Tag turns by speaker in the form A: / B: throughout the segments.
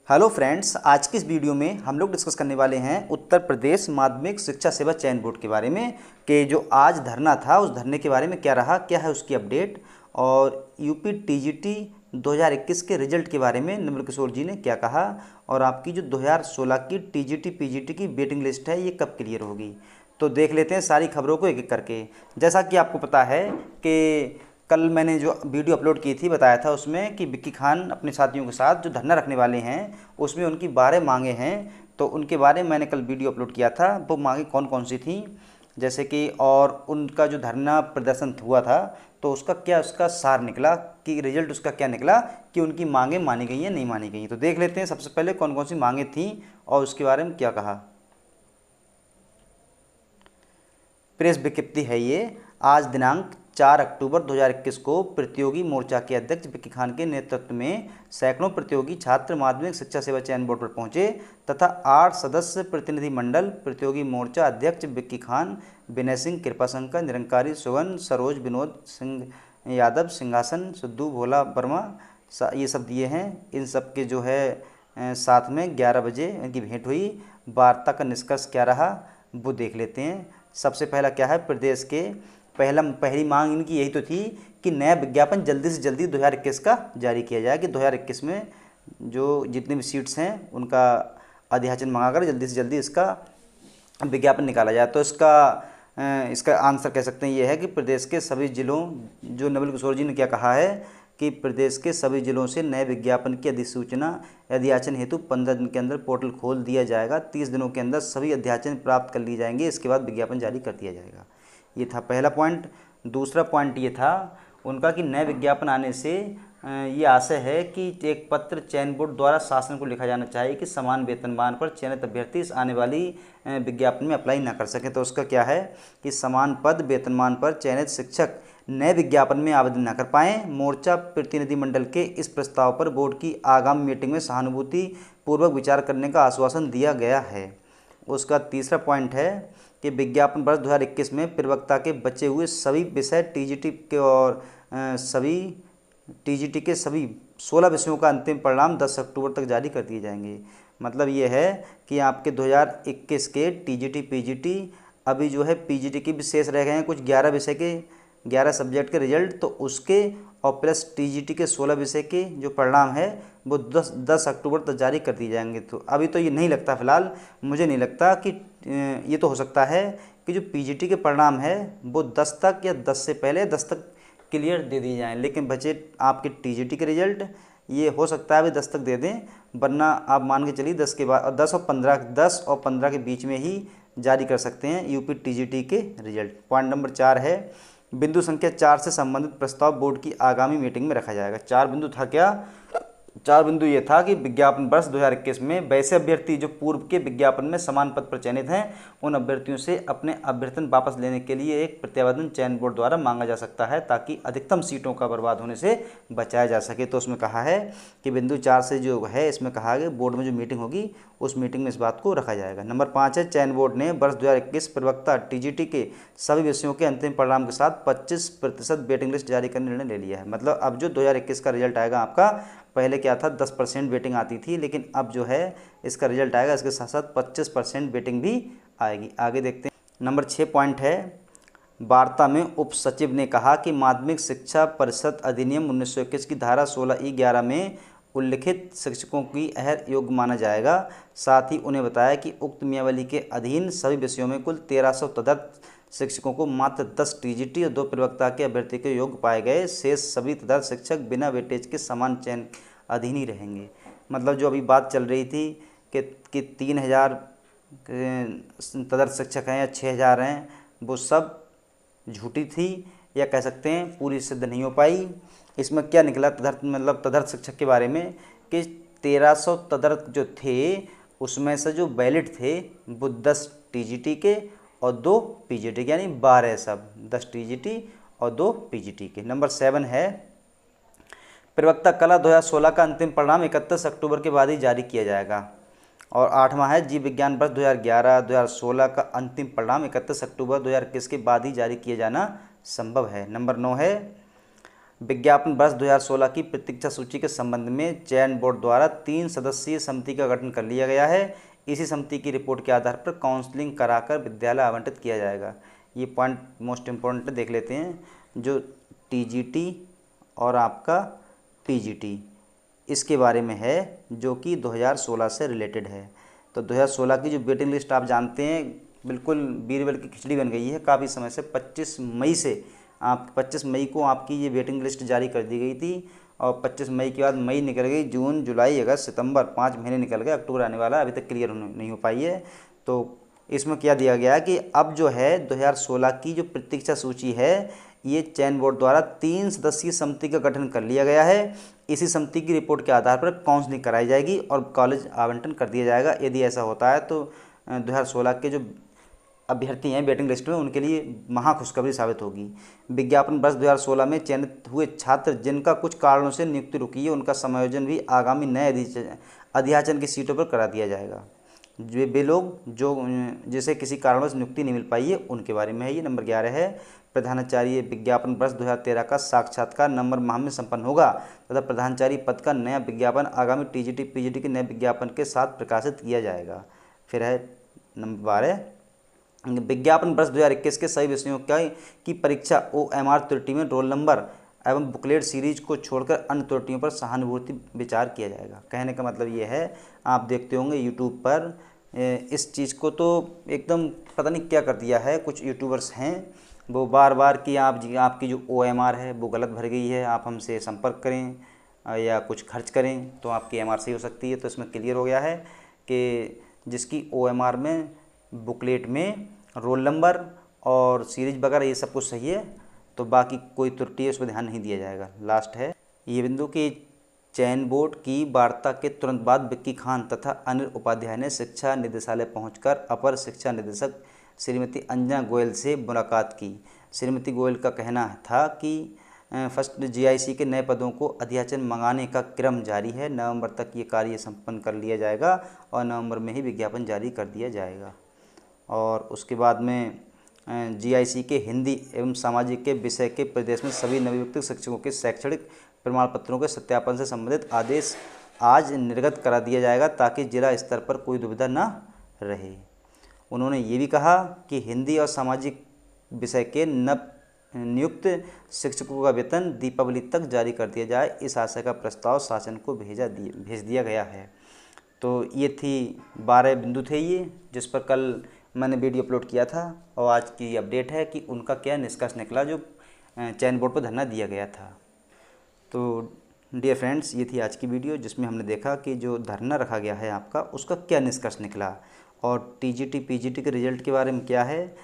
A: Hello friends, आज की इस वीडियो में हम लोग डिस्कस करने वाले हैं उत्तर प्रदेश माध्यमिक शिक्षा सेवा चयन बोर्ड के बारे में कि जो आज धरना था उस धरने के बारे में क्या रहा, क्या है उसकी अपडेट, और यूपी टीजीटी 2021 के रिजल्ट के बारे में निर्मल किशोर जी ने क्या कहा, और आपकी जो 2016 की टीजीटी पीजीटी की वेटिंग लिस्ट है ये कब क्लियर होगी। तो देख लेते हैं सारी खबरों को एक एक करके। जैसा कि आपको पता है कि कल मैंने जो वीडियो अपलोड की थी बताया था उसमें कि विक्की खान अपने साथियों के साथ जो धरना रखने वाले हैं उसमें उनकी 12 मांगे हैं। तो उनके बारे में मैंने कल वीडियो अपलोड किया था। वो मांगे कौन कौन सी थी, जैसे कि और उनका जो धरना प्रदर्शन हुआ था तो उसका सार निकला कि रिजल्ट उसका क्या निकला कि उनकी मांगे मानी गई हैं नहीं मानी गई। तो देख लेते हैं सबसे पहले कौन कौन सी मांगे थी और उसके बारे में क्या कहा। प्रेस विज्ञप्ति है ये। आज दिनांक 4 अक्टूबर 2021 को प्रतियोगी मोर्चा के अध्यक्ष विक्की खान के नेतृत्व में सैकड़ों प्रतियोगी छात्र माध्यमिक शिक्षा सेवा चयन बोर्ड पर पहुंचे तथा 8 सदस्य प्रतिनिधि मंडल प्रतियोगी मोर्चा अध्यक्ष विक्की खान, विनय सिंह, कृपाशंकर, निरंकारी, सुगन, सरोज, विनोद सिंह यादव, सिंहासन, सिद्धू, भोला वर्मा, ये सब दिए हैं। इन सब के जो है साथ में 11 बजे इनकी भेंट हुई। वार्ता का निष्कर्ष क्या रहा वो देख लेते हैं। सबसे पहला क्या है, प्रदेश के पहली मांग इनकी यही तो थी कि नया विज्ञापन जल्दी से जल्दी 2021 का जारी किया जाए कि 2021 में जो जितनी भी सीट्स हैं उनका अध्याचन मंगाकर जल्दी से जल्दी इसका विज्ञापन निकाला जाए। तो इसका आंसर कह सकते हैं ये है कि प्रदेश के सभी जिलों, जो निर्मल किशोर जी ने क्या कहा है कि प्रदेश के सभी जिलों से नए विज्ञापन की अधिसूचना अध्याचन हेतु 15 दिन के अंदर पोर्टल खोल दिया जाएगा। 30 दिनों के अंदर सभी अध्याचन प्राप्त कर लिए जाएंगे। इसके बाद विज्ञापन जारी कर दिया जाएगा। ये था पहला पॉइंट। दूसरा पॉइंट ये था उनका कि नए विज्ञापन आने से ये आशय है कि एक पत्र चयन बोर्ड द्वारा शासन को लिखा जाना चाहिए कि समान वेतनमान पर चयनित अभ्यर्थी इस आने वाली विज्ञापन में अप्लाई ना कर सके। तो उसका क्या है कि समान पद वेतनमान पर चयनित शिक्षक नए विज्ञापन में आवेदन न कर पाएँ। मोर्चा प्रतिनिधि मंडल के इस प्रस्ताव पर बोर्ड की आगामी मीटिंग में सहानुभूति पूर्वक विचार करने का आश्वासन दिया गया है। उसका तीसरा पॉइंट है कि विज्ञापन वर्ष 2021 में प्रवक्ता के बचे हुए सभी विषय टीजीटी के सभी 16 विषयों का अंतिम परिणाम 10 अक्टूबर तक जारी कर दिए जाएंगे। मतलब ये है कि आपके 2021 के टीजीटी पीजीटी अभी जो है पीजीटी के भी शेष रह गए हैं कुछ 11 विषय के 11 सब्जेक्ट के रिजल्ट, तो उसके और प्लस टीजीटी के 16 विषय के जो परिणाम है वो 10 अक्टूबर तक जारी कर दिए जाएंगे। तो अभी तो ये नहीं लगता, फ़िलहाल मुझे नहीं लगता कि ये तो हो सकता है कि जो पीजीटी के परिणाम है वो 10 तक या 10 से पहले 10 तक क्लियर दे दिए जाएँ। लेकिन बचे आपके टीजीटी के रिजल्ट ये हो सकता है अभी 10 तक दे दें, वरना आप मान के चलिए 10 के बाद 10 और 15 के बीच में ही जारी कर सकते हैं यूपी टीजीटी के रिजल्ट। पॉइंट नंबर 4 है बिंदु संख्या 4 से संबंधित प्रस्ताव बोर्ड की आगामी मीटिंग में रखा जाएगा। 4 बिंदु था क्या? 4 बिंदु ये था कि विज्ञापन वर्ष 2021 में वैसे अभ्यर्थी जो पूर्व के विज्ञापन में समान पद पर चयनित हैं उन अभ्यर्थियों से अपने अभ्यर्थन वापस लेने के लिए एक प्रत्यावेदन चयन बोर्ड द्वारा मांगा जा सकता है ताकि अधिकतम सीटों का बर्बाद होने से बचाया जा सके। तो उसमें कहा है कि बिंदु 4 से जो है इसमें कहा गया बोर्ड में जो मीटिंग होगी उस मीटिंग में इस बात को रखा जाएगा। नंबर 5 है चयन बोर्ड ने वर्ष 2021 प्रवक्ता टीजीटी के सभी विषयों के अंतिम परिणाम के साथ 25% वेटिंग लिस्ट जारी करने निर्णय ले लिया है। मतलब अब जो 2021 का रिजल्ट आएगा आपका, पहले क्या था 10% वेटिंग आती थी, लेकिन अब जो है इसका रिजल्ट आएगा इसके साथ साथ 25% वेटिंग भी आएगी। आगे देखते हैं। नंबर 6 पॉइंट है वार्ता में उप सचिव ने कहा कि माध्यमिक शिक्षा परिषद अधिनियम 1921 की धारा 16E11 में उल्लिखित शिक्षकों की अहर योग्य माना जाएगा। साथ ही उन्हें बताया कि उक्त नियमावली के अधीन सभी विषयों में कुल 1300 तदर्थ शिक्षकों को मात्र 10 टीजीटी और 2 प्रवक्ता के अभ्यर्थी के योग्य पाए गए। शेष सभी तदर्थ शिक्षक बिना वेटेज के समान चयन अधीन ही रहेंगे। मतलब जो अभी बात चल रही थी कि 3000 तदर्थ शिक्षक हैं या 6000 हैं, वो सब झूठी थी या कह सकते हैं पूरी सिद्ध नहीं हो पाई। इसमें क्या निकला तदर्थ शिक्षक के बारे में कि 1300 तदर्थ जो थे उसमें से जो वैलिड थे वो 10 टीजीटी के और 2 पीजीटी के, यानी 12 सब 10 टीजीटी और 2 पीजीटी के। नंबर 7 है प्रवक्ता कला 2016 का अंतिम परिणाम 31 अक्टूबर के बाद ही जारी किया जाएगा। और 8वां है जीव विज्ञान वर्ष 2011-2016 का अंतिम परिणाम 31 अक्टूबर 2021 के बाद ही जारी किया जाना संभव है। नंबर 9 है विज्ञापन वर्ष 2016 की प्रतीक्षा सूची के संबंध में चयन बोर्ड द्वारा 3 सदस्यीय समिति का गठन कर लिया गया है। इसी समिति की रिपोर्ट के आधार पर काउंसलिंग कराकर विद्यालय आवंटित किया जाएगा। ये पॉइंट मोस्ट इम्पोर्टेंट देख लेते हैं, जो टीजीटी और आपका पीजीटी इसके बारे में है, जो कि 2016 से रिलेटेड है। तो 2016 की जो वेटिंग लिस्ट आप जानते हैं, बिल्कुल बीरबल की खिचड़ी बन गई है काफ़ी समय से। 25 मई को आपकी ये वेटिंग लिस्ट जारी कर दी गई थी, और 25 मई के बाद मई निकल गई, जून, जुलाई, अगस्त, सितंबर, 5 महीने निकल गए, अक्टूबर आने वाला अभी तक क्लियर नहीं हो पाई है। तो इसमें क्या दिया गया है कि अब जो है 2016 की जो प्रतीक्षा सूची है, ये चयन बोर्ड द्वारा 3 सदस्यीय समिति का गठन कर लिया गया है। इसी समिति की रिपोर्ट के आधार पर काउंसलिंग कराई जाएगी और कॉलेज आवंटन कर दिया जाएगा। यदि ऐसा होता है तो 2016 के जो अभ्यर्थी हैं वेटिंग लिस्ट में, उनके लिए महा खुशखबरी साबित होगी। विज्ञापन वर्ष 2016 में चयनित हुए छात्र जिनका कुछ कारणों से नियुक्ति रुकी है, उनका समायोजन भी आगामी नए अध्याचन की सीटों पर करा दिया जाएगा। वे लोग जो जिसे किसी कारणों से नियुक्ति नहीं मिल पाई है, उनके बारे में है। ये नंबर 11 है, प्रधानाचार्य विज्ञापन वर्ष 2013 का साक्षात्कार नवंबर माह में संपन्न होगा तथा प्रधानाचार्य पद का नया विज्ञापन आगामी टीजीटी पीजीटी के नए विज्ञापन के साथ प्रकाशित किया जाएगा। फिर है नंबर 12, विज्ञापन वर्ष 2021 के सभी विषयों की परीक्षा OMR त्रुटि में रोल नंबर एवं बुकलेट सीरीज को छोड़कर अन्य त्रुटियों पर सहानुभूति विचार किया जाएगा। कहने का मतलब ये है, आप देखते होंगे यूट्यूब पर इस चीज़ को तो एकदम पता नहीं क्या कर दिया है। कुछ यूट्यूबर्स हैं वो बार बार कि आपकी जो OMR है वो गलत भर गई है, आप हमसे संपर्क करें या कुछ खर्च करें तो आपकी MR सही हो सकती है। तो इसमें क्लियर हो गया है कि जिसकी OMR में बुकलेट में रोल नंबर और सीरीज वगैरह ये सब कुछ सही है, तो बाकी कोई त्रुटि है उस पर ध्यान नहीं दिया जाएगा। लास्ट है ये बिंदु कि चयन बोर्ड की वार्ता के तुरंत बाद विक्की खान तथा अनिल उपाध्याय ने शिक्षा निदेशालय पहुंचकर अपर शिक्षा निदेशक श्रीमती अंजना गोयल से मुलाकात की। श्रीमती गोयल का कहना था कि फर्स्ट GIC के नए पदों को अध्याचन मंगाने का क्रम जारी है। नवंबर तक ये कार्य संपन्न कर लिया जाएगा और नवंबर में ही विज्ञापन जारी कर दिया जाएगा। और उसके बाद में GIC के हिंदी एवं सामाजिक के विषय के प्रदेश में सभी नवनियुक्त शिक्षकों के शैक्षणिक प्रमाण पत्रों के सत्यापन से संबंधित आदेश आज निर्गत करा दिया जाएगा ताकि जिला स्तर पर कोई दुविधा न रहे। उन्होंने ये भी कहा कि हिंदी और सामाजिक विषय के नव नियुक्त शिक्षकों का वेतन दीपावली तक जारी कर दिया जाए, इस आशय का प्रस्ताव शासन को भेज दिया गया है। तो ये थी 12 बिंदु थे ये, जिस पर कल मैंने वीडियो अपलोड किया था, और आज की अपडेट है कि उनका क्या निष्कर्ष निकला जो चयन बोर्ड पर धरना दिया गया था। तो डियर फ्रेंड्स, ये थी आज की वीडियो जिसमें हमने देखा कि जो धरना रखा गया है आपका, उसका क्या निष्कर्ष निकला, और टीजीटी पीजीटी के रिजल्ट के बारे में क्या है।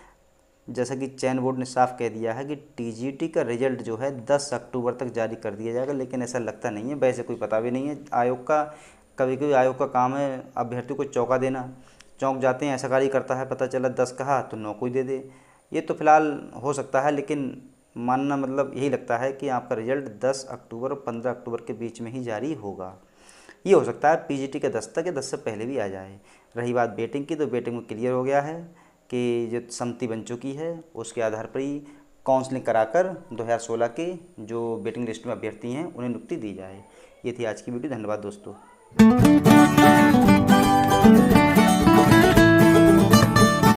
A: जैसा कि चयन बोर्ड ने साफ कह दिया है कि टीजीटी का रिजल्ट जो है 10 अक्टूबर तक जारी कर दिया जाएगा, लेकिन ऐसा लगता नहीं है। वैसे कोई पता भी नहीं है आयोग का, कभी कभी आयोग का काम है अभ्यर्थी को चौंका देना, चौंक जाते हैं, ऐसा कार्य करता है, पता चला 10 कहा तो 9 कोई दे दे। ये तो फिलहाल हो सकता है, लेकिन मानना मतलब यही लगता है कि आपका रिजल्ट 10 अक्टूबर और 15 अक्टूबर के बीच में ही जारी होगा। ये हो सकता है पीजीटी का 10 तक या 10 से पहले भी आ जाए। रही बात वेटिंग की, तो वेटिंग में क्लियर हो गया है कि जो समिति बन चुकी है उसके आधार पर ही काउंसलिंग कराकर 2016 के जो वेटिंग लिस्ट में अभ्यर्थी हैं उन्हें नियुक्ति दी जाए। ये थी आज की वीडियो। धन्यवाद दोस्तों।